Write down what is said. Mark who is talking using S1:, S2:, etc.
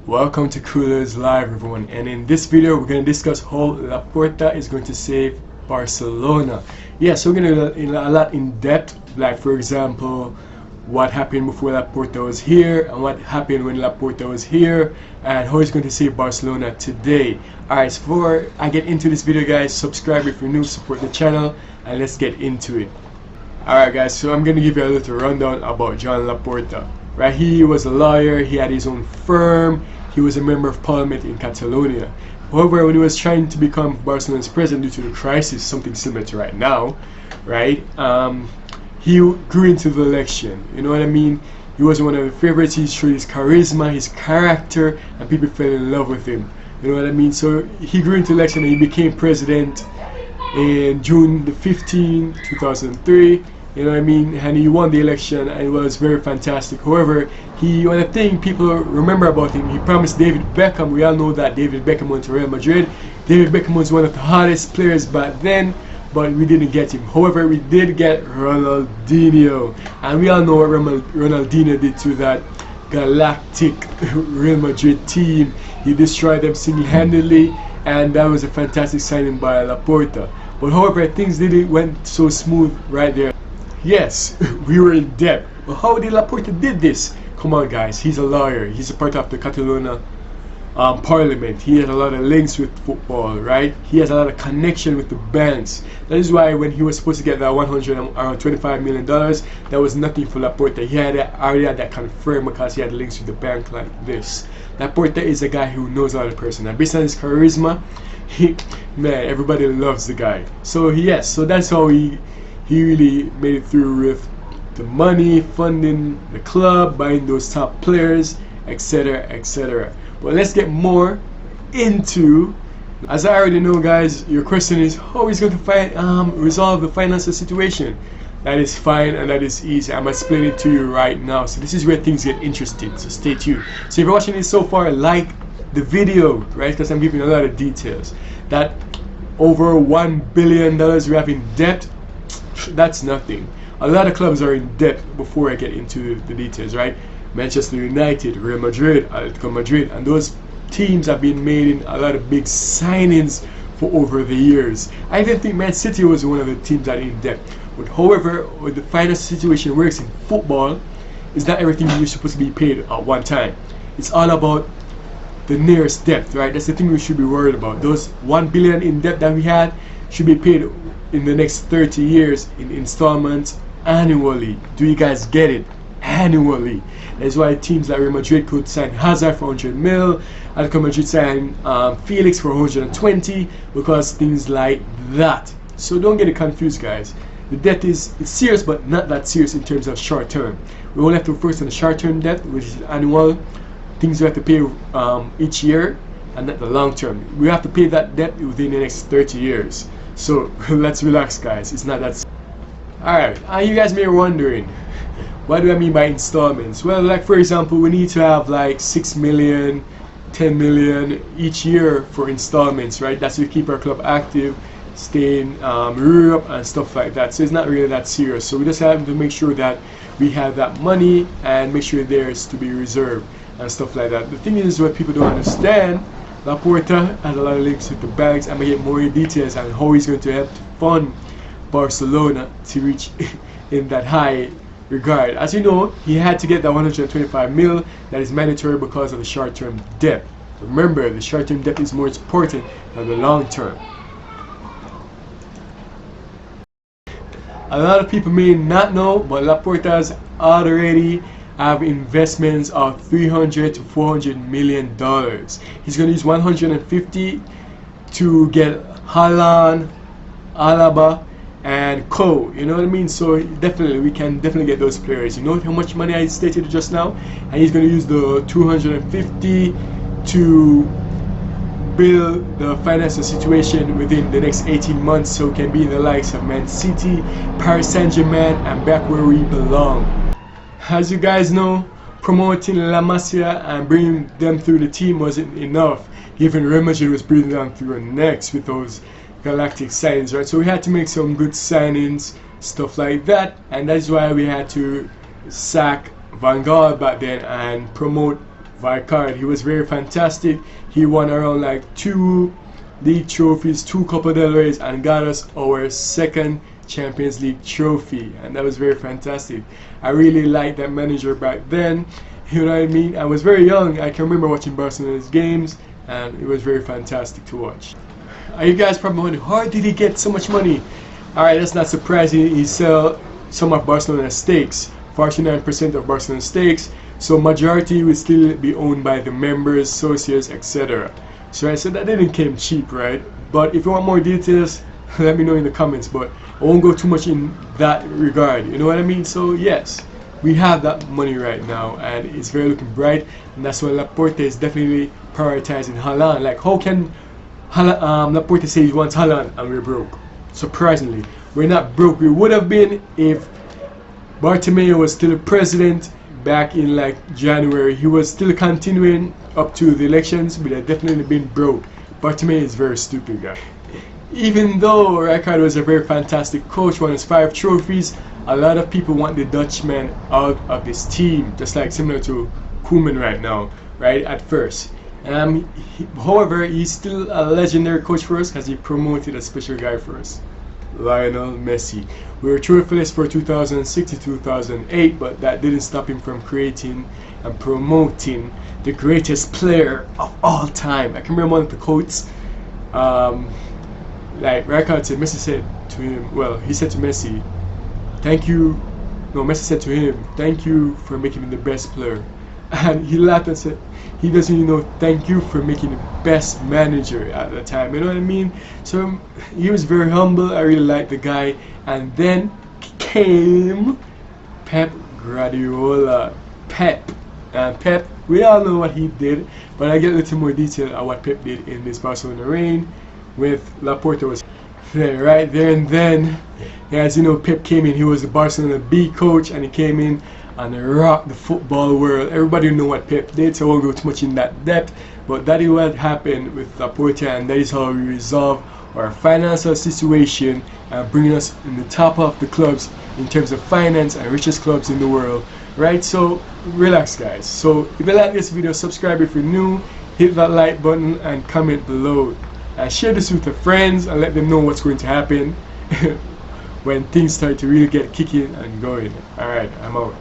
S1: Welcome to Coolers Live, everyone, and in this video we're going to discuss how Laporta is going to save Barcelona. So we're going to go a lot in depth, like for example what happened before Laporta was here and what happened when Laporta was here and how he's going to save Barcelona today. Alright, so before I get into this video, guys, subscribe if you're new, support the channel, and let's get into it. Alright guys, so I'm going to give you a little rundown about Joan Loparta. Right, he was a lawyer, he had his own firm, he was a member of parliament in Catalonia. However, when he was trying to become Barcelona's president due to the crisis, something similar to right now, right, he grew into the election, you know what I mean? He was one of the favorites, he showed his charisma, his character, and people fell in love with him, you know what I mean? So he grew into election and he became president in June the 15th, 2003. You know what I mean? And he won the election and it was very fantastic. However, one thing people remember about him, he promised David Beckham. We all know that David Beckham went to Real Madrid. David Beckham was one of the hottest players back then, but we didn't get him. However, we did get Ronaldinho. And we all know what Ronaldinho did to that galactic Real Madrid team. He destroyed them single-handedly, and that was a fantastic signing by Laporta. But however, things didn't went so smooth right there. Yes, we were in debt. But how did Laporta did this? Come on guys, he's a lawyer. He's a part of the Catalonia parliament. He has a lot of links with football, right? He has a lot of connection with the banks. That is why when he was supposed to get that $125 million, that was nothing for Laporta. He already had that confirmed because he had links with the bank like this. Laporta is a guy who knows a lot of person. And based on his charisma, man, everybody loves the guy. So yes, so that's how he really made it through with the money, funding the club, buying those top players, etc, etc. But let's get more into, as I already know guys, your question is how he's going to resolve the financial situation. That is fine and that is easy. I'm explaining it to you right now. So this is where things get interesting, so stay tuned. So if you're watching this so far, like the video, right, because I'm giving a lot of details. That over $1 billion we have in debt, that's nothing. A lot of clubs are in debt before I get into the details, right? Manchester United, Real Madrid, Atletico Madrid, and those teams have been making a lot of big signings for over the years. I even think Man City was one of the teams that are in debt. But however, with the financial situation works in football, is not everything you're supposed to be paid at one time. It's all about the nearest debt, right? That's the thing we should be worried about. Those $1 billion in debt that we had should be paid in the next 30 years in installments annually. Do you guys get it? Annually. That's why teams like Real Madrid could sign Hazard for 100 mil, Atletico Madrid sign Felix for 120, because things like that. So don't get it confused, guys. The debt it's serious, but not that serious in terms of short term. We only have to focus on the short term debt, which is annual things we have to pay each year, and not the long term. We have to pay that debt within the next 30 years. So let's relax, guys. It's not that. Alright, you guys may be wondering, what do I mean by installments? Well, like for example, we need to have like 6 million, 10 million each year for installments, right? That's to keep our club active, stay in Europe and stuff like that. So it's not really that serious. So we just have to make sure that we have that money and make sure there's to be reserved and stuff like that. The thing is, what people don't understand, Laporta has a lot of links with the banks. I'm going to get more details on how he's going to help to fund Barcelona to reach in that high regard. As you know, he had to get that 125 mil that is mandatory because of the short-term debt. Remember, the short-term debt is more important than the long-term. A lot of people may not know, but Laporta's already have investments of 300 to 400 million dollars. He's going to use 150 to get Haaland, Alaba, and Co. You know what I mean? So definitely we can get those players. You know how much money I stated just now, and he's going to use the 250 to build the financial situation within the next 18 months, so it can be in the likes of Man City, Paris Saint-Germain, and back where we belong. As you guys know, promoting La Masia and bringing them through the team wasn't enough. Even Real Madrid was breathing down through our necks with those galactic signings, right? So we had to make some good signings, stuff like that, and that's why we had to sack Van Gaal back then and promote Vicard. He was very fantastic. He won around like 2 league trophies, 2 Copa del Reys, and got us our second Champions League trophy, and that was very fantastic. I really liked that manager back then. You know what I mean? I was very young. I can remember watching Barcelona's games, and it was very fantastic to watch. Are you guys probably wondering, how did he get so much money? Alright, that's not surprising. He sell some of Barcelona's stakes, 49% of Barcelona's stakes, so majority will still be owned by the members, associates, etc. So I said that didn't come cheap, right? But if you want more details, let me know in the comments, but I won't go too much in that regard, you know what I mean? So yes, we have that money right now, and it's very looking bright, and that's why Laporta is definitely prioritizing Haaland. Like, how can Laporta say he wants Haaland and we're broke? Surprisingly, we're not broke. We would have been if Bartomeu was still president back in like January. He was still continuing up to the elections, but had definitely been broke. Bartomeu is very stupid guy. Even though Rijkaard was a very fantastic coach, won his 5 trophies, a lot of people want the Dutchman out of this team, just like similar to Koeman right now, right, at first. However, he's still a legendary coach for us because he promoted a special guy for us, Lionel Messi. We were trophyless for 2006 to 2008, but that didn't stop him from creating and promoting the greatest player of all time. I can remember one of the quotes. Like Rijkaard said, Messi said to him, well, he said to Messi, thank you, no, Messi said to him, thank you for making me the best player. And he laughed and said, he doesn't even know, thank you for making the best manager at the time, you know what I mean? So he was very humble. I really liked the guy. And then came Pep Guardiola. Pep, we all know what he did, but I get a little more detail on what Pep did in this Barcelona reign. With Laporta was there, right there and then. As you know, Pep came in. He was the Barcelona B coach, and he came in and rocked the football world. Everybody know what Pep did, so I won't go too much in that depth. But that is what happened with Laporta, and that is how we resolve our financial situation and bringing us in the top of the clubs in terms of finance and richest clubs in the world. Right? So relax, guys. So if you like this video, subscribe if you're new, hit that like button, and comment below. Share this with your friends and let them know what's going to happen when things start to really get kicking and going. Alright, I'm out.